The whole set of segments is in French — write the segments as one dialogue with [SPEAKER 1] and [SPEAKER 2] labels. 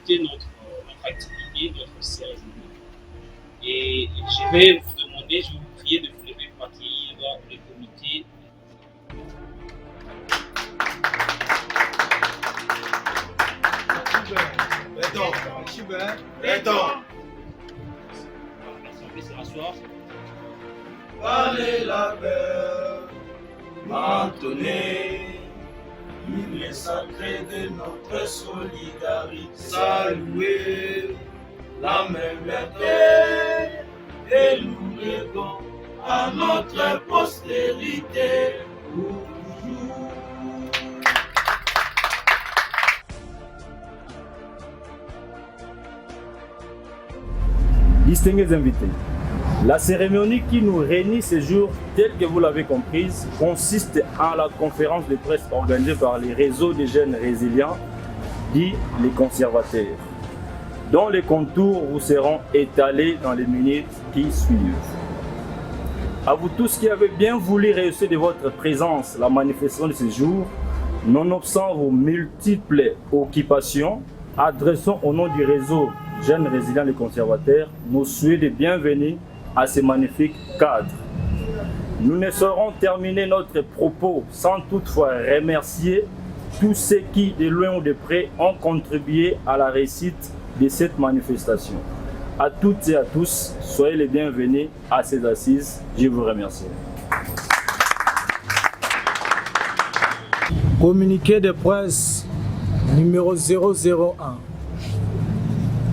[SPEAKER 1] débuter notre activité, notre séance. Et je vais vous demander, je vais vous prier de vous lever pour accueillir le comité.
[SPEAKER 2] Parlez la paix, entonner l'hymne sacré de notre solidarité. Saluer la même terre et nous légons à notre postérité pour toujours.
[SPEAKER 3] Distingués invités, la cérémonie qui nous réunit ce jour, telle que vous l'avez comprise, consiste en la conférence de presse organisée par les réseaux des jeunes résilients, dits les conservateurs, dont les contours vous seront étalés dans les minutes qui suivent. À vous tous qui avez bien voulu réussir de votre présence la manifestation de ce jour, nonobstant vos multiples occupations, adressons au nom du réseau Jeunes Résilients les Conservateurs nos souhaits de bienvenue à ce magnifique cadre. Nous ne saurons terminer notre propos sans toutefois remercier tous ceux qui, de loin ou de près, ont contribué à la réussite de cette manifestation. À toutes et à tous, soyez les bienvenus à ces assises. Je vous remercie.
[SPEAKER 4] Communiqué de presse numéro 001.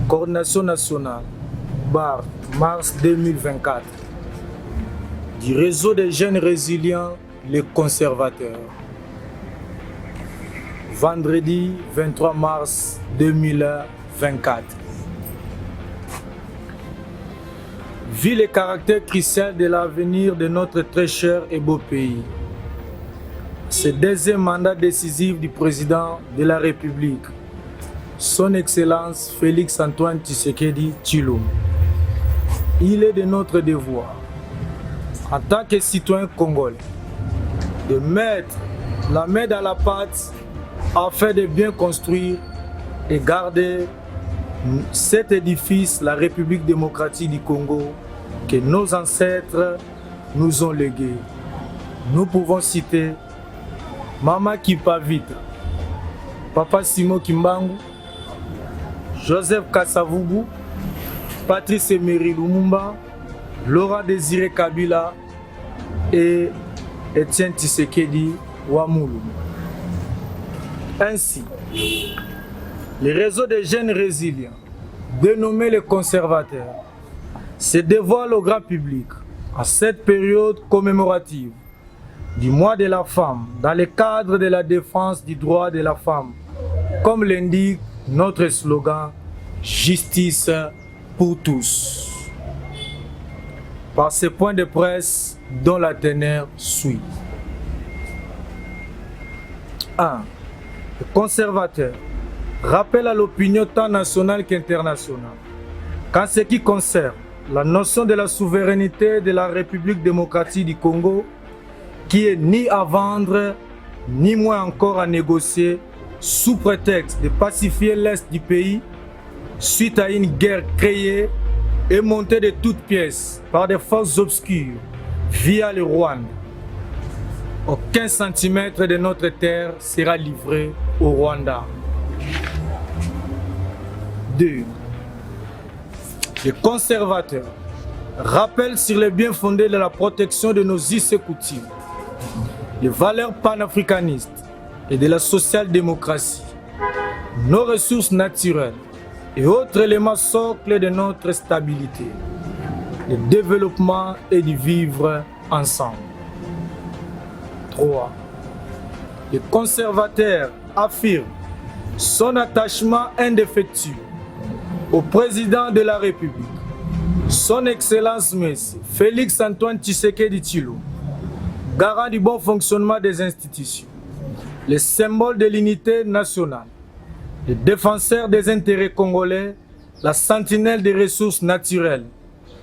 [SPEAKER 4] Coordination nationale, bar, mars 2024. Du réseau des jeunes résilients, les conservateurs. Vendredi 23 mars 2024. Vu les caractères cruciaux de l'avenir de notre très cher et beau pays, ce deuxième mandat décisif du président de la République, Son Excellence Félix Antoine Tshisekedi Tshilombo, il est de notre devoir, en tant que citoyen congolais, de mettre la main dans la pâte afin de bien construire et garder cet édifice, la République démocratique du Congo, que nos ancêtres nous ont légué. Nous pouvons citer Mama Kipavita, Papa Simon Kimbangu, Joseph Kasavubu, Patrice Emery Lumumba, Laurent Désiré Kabila et Etienne Tshisekedi Wamulu. Ainsi, les réseaux des jeunes résilients, dénommés les conservateurs, se dévoilent au grand public en cette période commémorative du mois de la femme dans le cadre de la défense du droit de la femme, comme l'indique notre slogan « Justice pour tous ». Par ces points de presse dont la teneur suit. 1. Le conservateur rappelle à l'opinion tant nationale qu'internationale qu'en ce qui concerne la notion de la souveraineté de la République démocratique du Congo, qui est ni à vendre, ni moins encore à négocier, sous prétexte de pacifier l'Est du pays, suite à une guerre créée et montée de toutes pièces par des forces obscures via le Rwanda. Aucun centimètre de notre terre sera livré au Rwanda. 2. Les conservateurs rappellent sur les biens fondés de la protection de nos us et coutumes, les valeurs panafricanistes et de la social-démocratie, nos ressources naturelles et autres éléments socles de notre stabilité, le développement et du vivre ensemble. 3. Les conservateurs affirment son attachement indéfectible au président de la République, son Excellence Messie Félix Antoine Tshisekedi Tshilombo, garant du bon fonctionnement des institutions, le symbole de l'unité nationale, le défenseur des intérêts congolais, la sentinelle des ressources naturelles,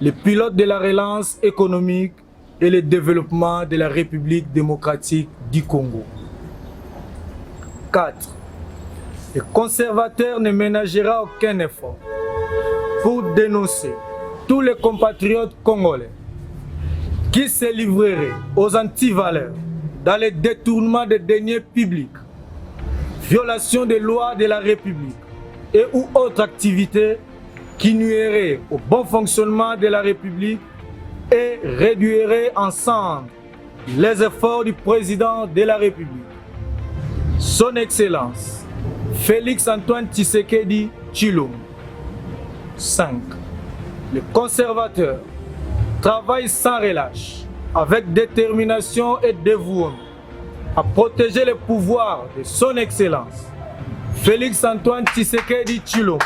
[SPEAKER 4] le pilote de la relance économique et le développement de la République démocratique du Congo. 4. le conservateur ne ménagera aucun effort pour dénoncer tous les compatriotes congolais qui se livreraient aux antivaleurs dans les détournements des deniers publics, violation des lois de la République et ou autres activités qui nuiraient au bon fonctionnement de la République et réduiraient ensemble les efforts du président de la République, Son Excellence Félix Antoine Tshisekedi Tshilombo. 5. Les conservateurs travaillent sans relâche, avec détermination et dévouement, à protéger le pouvoir de Son Excellence Félix Antoine Tshisekedi Tshilombo.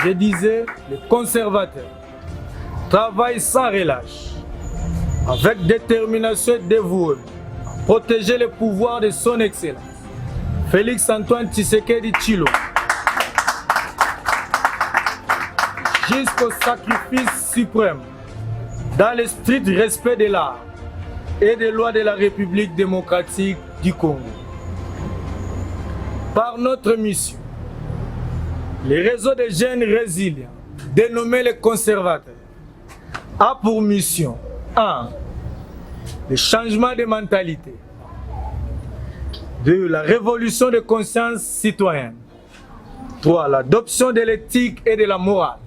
[SPEAKER 4] Je disais, les conservateurs travaillent sans relâche, avec détermination et dévouement, à protéger le pouvoir de Son Excellence Félix Antoine Tshisekedi Tshilombo, jusqu'au sacrifice suprême, dans le strict respect de l'art et des lois de la République démocratique du Congo. Par notre mission, le réseau des jeunes résilients, dénommé les conservateurs, a pour mission 1. Le changement de mentalité, 2. La révolution de conscience citoyenne, 3. L'adoption de l'éthique et de la morale,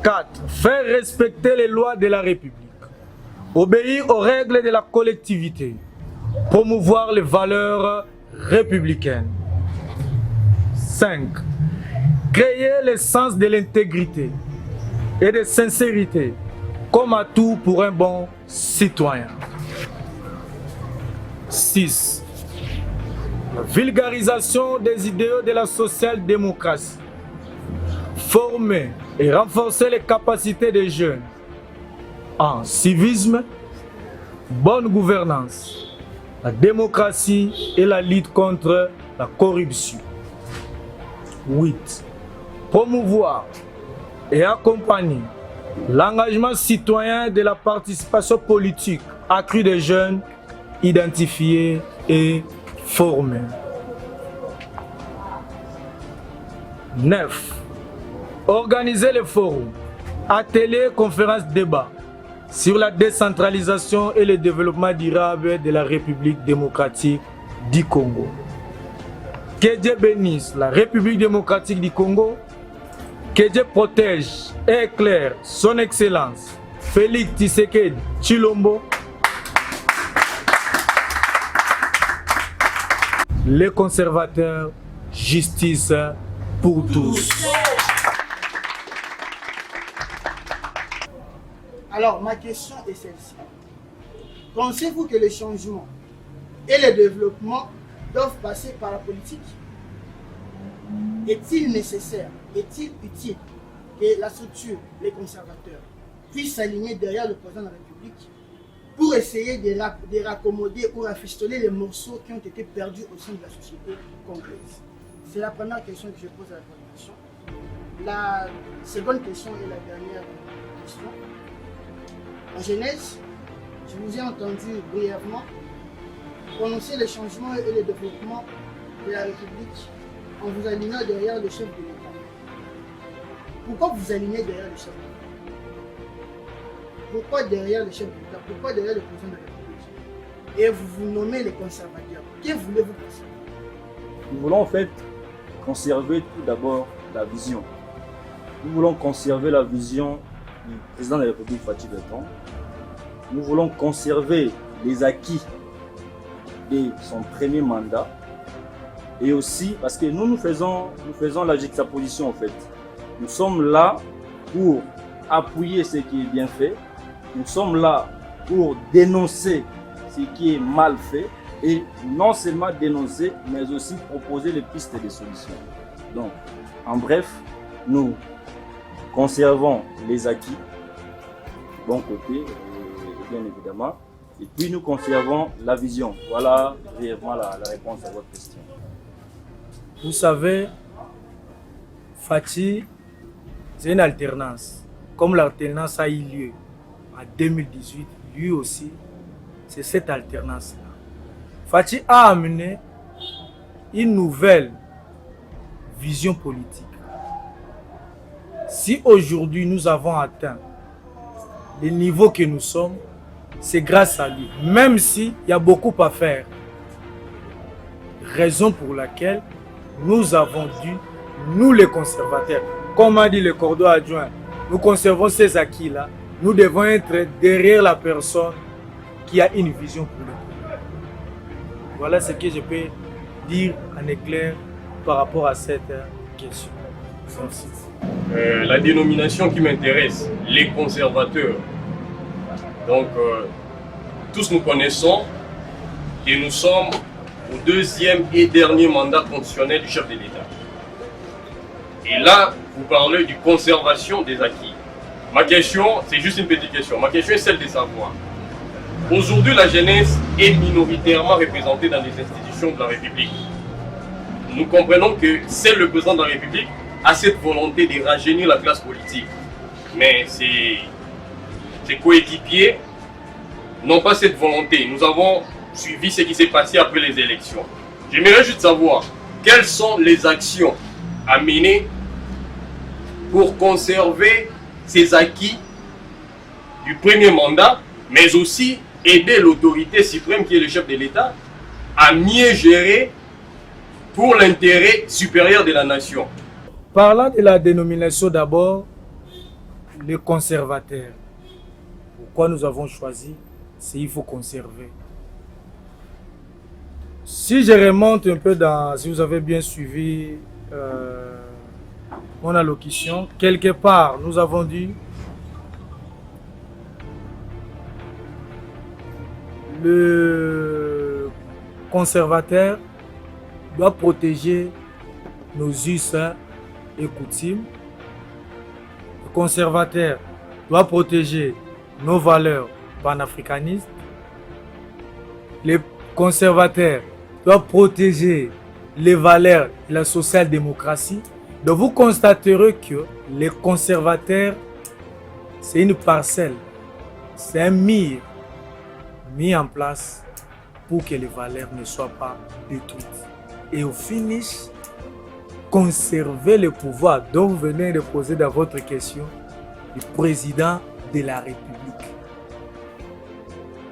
[SPEAKER 4] 4. Faire respecter les lois de la République, obéir aux règles de la collectivité, promouvoir les valeurs républicaines. 5. Créer le sens de l'intégrité et de sincérité comme atout pour un bon citoyen. 6. La vulgarisation des idéaux de la social-démocratie. Former et renforcer les capacités des jeunes en civisme, bonne gouvernance, la démocratie et la lutte contre la corruption. 8. Promouvoir et accompagner l'engagement citoyen de la participation politique accrue des jeunes identifiés et formés. 9. Organiser les forums, ateliers, conférences, débats sur la décentralisation et le développement durable de la République démocratique du Congo. Que Dieu bénisse la République démocratique du Congo, que Dieu protège et éclaire Son Excellence Félix Tshisekedi Tshilombo, les conservateurs, justice pour tous.
[SPEAKER 5] Alors, ma question est celle-ci. Pensez-vous que le changement et le développement doivent passer par la politique? Est-il nécessaire, est-il utile que la structure, les conservateurs, puissent s'aligner derrière le président de la République pour essayer de raccommoder ou rafistoler les morceaux qui ont été perdus au sein de la société congolaise? C'est la première question que je pose à la population. La seconde question et la dernière question. En Genèse, je vous ai entendu brièvement prononcer les changements et le développement de la République en vous alignant derrière le chef de l'État. Pourquoi vous alignez derrière le chef de l'État? Pourquoi derrière le chef de l'État? Pourquoi derrière le président de la République? Et vous vous nommez les conservateurs. Que voulez-vous conserver?
[SPEAKER 3] Nous voulons en fait conserver tout d'abord la vision. Nous voulons conserver la vision du président de la République Fatou Berton. Nous voulons conserver les acquis de son premier mandat. Et aussi parce que nous faisons la juxtaposition en fait. Nous sommes là pour appuyer ce qui est bien fait. Nous sommes là pour dénoncer ce qui est mal fait. Et non seulement dénoncer, mais aussi proposer les pistes de solutions. Donc, en bref, nous conservons les acquis, bon côté, bien évidemment, et puis nous conservons la vision. Voilà brièvement la réponse à votre question.
[SPEAKER 4] Vous savez, Fati, c'est une alternance. Comme l'alternance a eu lieu en 2018, lui aussi, c'est cette alternance-là. Fachi a amené une nouvelle vision politique. Si aujourd'hui nous avons atteint le niveau que nous sommes, c'est grâce à lui, même s'il y a beaucoup à faire. Raison pour laquelle nous avons dû, nous les conservateurs, comme a dit le cordeau adjoint, nous conservons ces acquis-là, nous devons être derrière la personne qui a une vision pour le pays. Voilà ce que je peux dire en éclair par rapport à cette question. Merci.
[SPEAKER 6] La dénomination qui m'intéresse, les conservateurs. Donc, tous nous connaissons et nous sommes au deuxième et dernier mandat constitutionnel du chef de l'État. Et là, vous parlez de conservation des acquis. Ma question, c'est juste une petite question. Ma question est celle de savoir. Aujourd'hui, la jeunesse est minoritairement représentée dans les institutions de la République. Nous comprenons que seul le président de la République a cette volonté de rajeunir la classe politique. Mais ses coéquipiers n'ont pas cette volonté. Nous avons suivi ce qui s'est passé après les élections. J'aimerais juste savoir quelles sont les actions à mener pour conserver ces acquis du premier mandat, mais aussi aider l'autorité suprême qui est le chef de l'État à mieux gérer pour l'intérêt supérieur de la nation.
[SPEAKER 4] Parlant de la dénomination d'abord, les conservateurs. Pourquoi nous avons choisi? C'est qu'il faut conserver. Si je remonte un peu si vous avez bien suivi mon allocution, quelque part nous avons dit le conservateur doit protéger nos us et coutumes. Le conservateur doit protéger nos valeurs panafricanistes. Le conservateur doit protéger les valeurs de la social-démocratie. Donc vous constaterez que les conservateurs, c'est une parcelle, c'est un mur mis en place pour que les valeurs ne soient pas détruites. Et au finish, conserver le pouvoir dont vous venez de poser dans votre question du président de la République.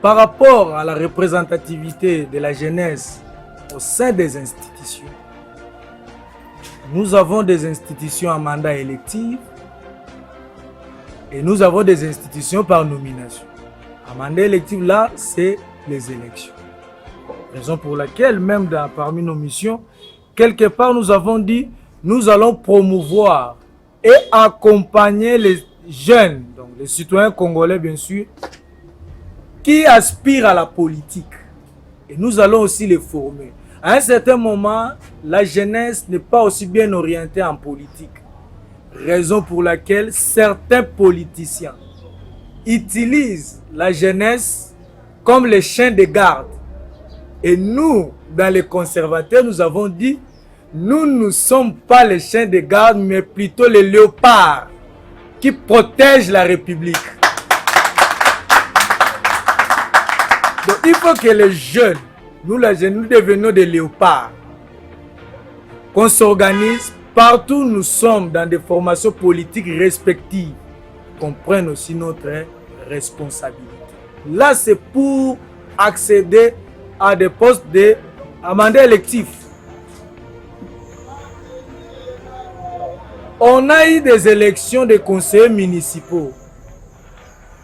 [SPEAKER 4] Par rapport à la représentativité de la jeunesse au sein des institutions, nous avons des institutions à mandat électif et nous avons des institutions par nomination. À mandat électif, là, c'est les élections. Raison pour laquelle, même parmi nos missions, quelque part, nous avons dit, nous allons promouvoir et accompagner les jeunes, donc les citoyens congolais, bien sûr, qui aspirent à la politique. Et nous allons aussi les former. À un certain moment, la jeunesse n'est pas aussi bien orientée en politique. Raison pour laquelle certains politiciens utilisent la jeunesse comme les chiens de garde. Et nous, dans les conservateurs, nous avons dit, nous ne sommes pas les chiens de garde, mais plutôt les léopards qui protègent la République. Donc il faut que les jeunes, nous les jeunes, nous devenons des léopards. Qu'on s'organise, partout où nous sommes dans des formations politiques respectives, qu'on prenne aussi notre responsabilité. Là, c'est pour accéder à des postes de mandat électif. On a eu des élections de conseillers municipaux.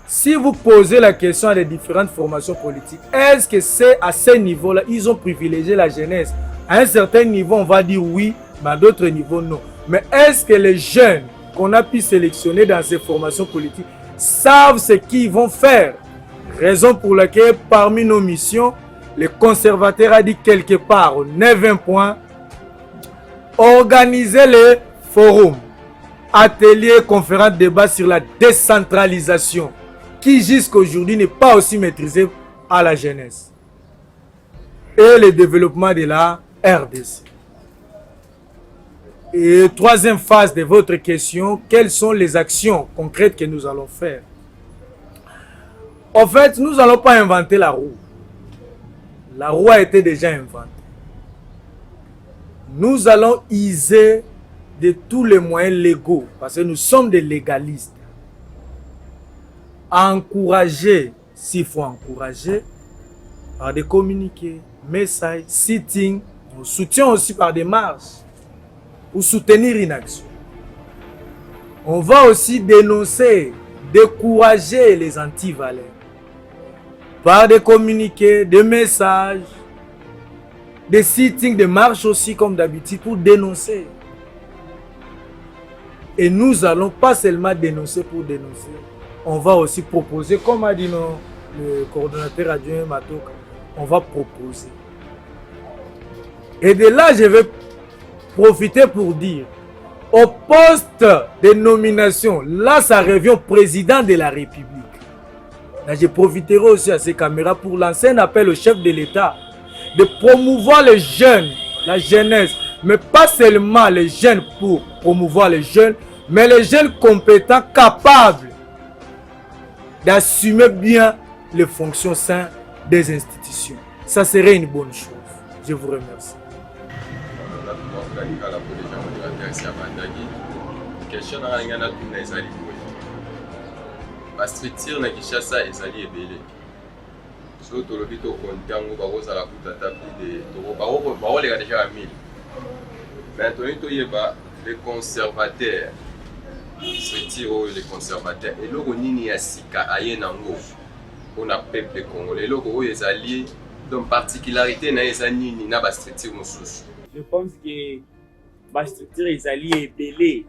[SPEAKER 4] Si vous posez la question à des différentes formations politiques, est-ce que c'est à ce niveau-là, ils ont privilégié la jeunesse? À un certain niveau, on va dire oui, mais à d'autres niveaux, non. Mais est-ce que les jeunes qu'on a pu sélectionner dans ces formations politiques savent ce qu'ils vont faire? Raison pour laquelle, parmi nos missions, les conservateurs a dit quelque part, au 9e point, organiser les forums, ateliers, conférences, débats sur la décentralisation, qui jusqu'aujourd'hui n'est pas aussi maîtrisé à la jeunesse. Et le développement de la RDC. Et troisième phase de votre question, quelles sont les actions concrètes que nous allons faire? En fait, nous n'allons pas inventer la roue. La roue a été déjà inventée. Nous allons user de tous les moyens légaux, parce que nous sommes des légalistes, à encourager, s'il faut encourager, par des communiqués, messages, sittings, on soutient aussi par des marches, pour soutenir une action. On va aussi dénoncer, décourager les anti-valeurs, par des communiqués, des messages, des sittings, des marches aussi comme d'habitude pour dénoncer. Et nous allons pas seulement dénoncer pour dénoncer, on va aussi proposer, comme a dit le coordonnateur adjoint Matoka, on va proposer. Et de là, je vais profiter pour dire, au poste de nomination, là, ça revient au président de la République. Là, je profiterai aussi à ces caméras pour lancer un appel au chef de l'État de promouvoir les jeunes, la jeunesse, mais pas seulement les jeunes pour promouvoir les jeunes, mais les jeunes compétents, capables d'assumer bien les fonctions saines des institutions. Ça serait une bonne chose. Je vous remercie.
[SPEAKER 6] La structure na Kinshasa ezali ebele. So tolobi to kontango bakozala kutata plus de baoleka déjà à 1000. Maintenant toyeba les conservateurs. Structure les conservateurs. Eloko nini ya sika aye nango on a peuple congolais. Eloko oyo ezali donc particularité na eza nini na ba structure mosusu.
[SPEAKER 7] Je pense que ba structure ezali ebele.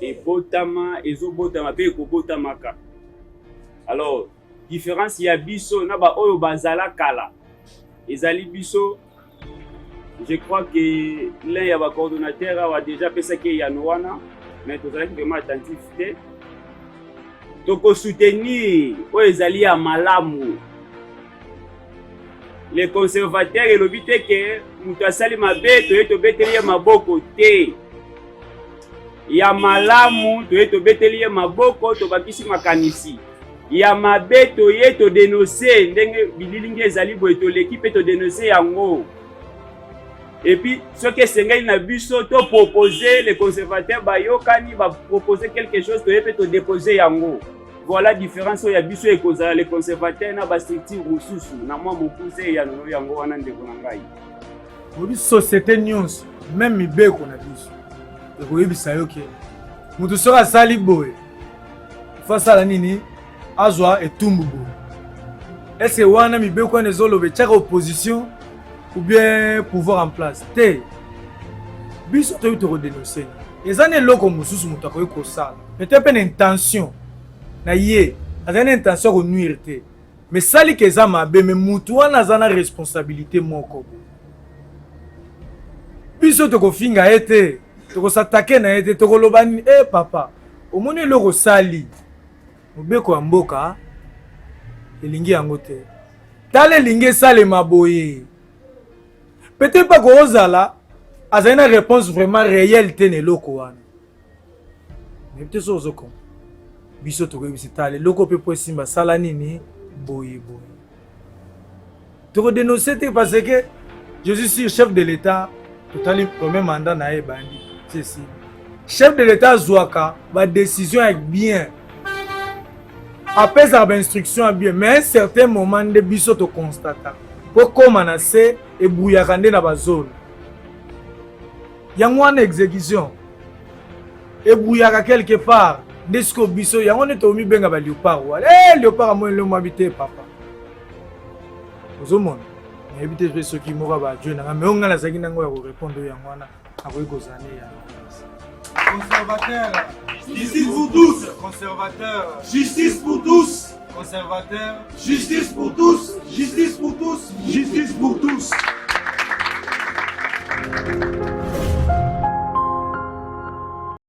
[SPEAKER 7] Et botama ezobotama pe ekobotamaka. Alors différence ya biso na ba oyo bazala kala ezali biso. Je crois que l'un ya ba coordonnateur a déjà pensé que ya noana mais tozalaki vraiment attentif te toko soutenir oyo ezali ya malamu. Les conservateurs elobi te ke mutu asali mabe toye tobeteli ye maboko te. Ya malamu toye tobeteli ye maboko tobakisi makanisi. Ya mabe toye to dénoncer ndenge bililingi ezali boye toleki pe to dénoncer yango. Et puis ce que sengai na biso to proposer les conservateurs bayokani ba proposer quelque chose toye pe to déposer yango. Voilà la différence ya biso ekozala les conservateurs na ba structure mususu na mwa mokuse ya nono yango wana ndeko na ngai.
[SPEAKER 4] Obi société nyonso même mibeko na biso. Ekoyebisa yo ke mutu soki asali boye fo asala nini azwa etumbu boye. Est-ce wana mibeko wana ezoloba etiaka opposition ou bien pouvoir en place te biso toyebi tokodénonce eza na eloko mosusu moto akoki kosala peut-être mpe na intention na ye azali na intention ya konuire te mais sali ke eza mabe me mutu wana aza na responsabilité moko boye biso tokofinga ye te tokosatake na ye te tokoloba nini papa omoni eloko osali mobeko ya mboka elingi yango te tala elingi esalema boye peut-être pas kozala azali na réponse vraiment réelle te na eloko wana mais peut-être so ozokoma biso tokoyebisi tala eloko mpe po esimba sala nini boye boye tokodénonce te parce que je suis sûr chef de l'État totali premier mandat na ye bandi ceci chef de l'État zwaka ba décision avec bien apesa ba instruction bien mais à un certain moment de biso to constata pour koma na se ebuyaka nde na bazone yango wana exécution ebuyaka quelque part nde siko biso yango nde tomibenga ba léopard wala léopard amoni le mwabite papa ozomona nayebi te soki moko badjo nanga me onga nazalaki nango ya korépondre yango wana akoki kozala ne ya
[SPEAKER 2] Conservateurs, justice pour tous. Conservateurs, justice pour tous. Conservateurs, justice pour tous. Justice pour tous. Justice pour tous.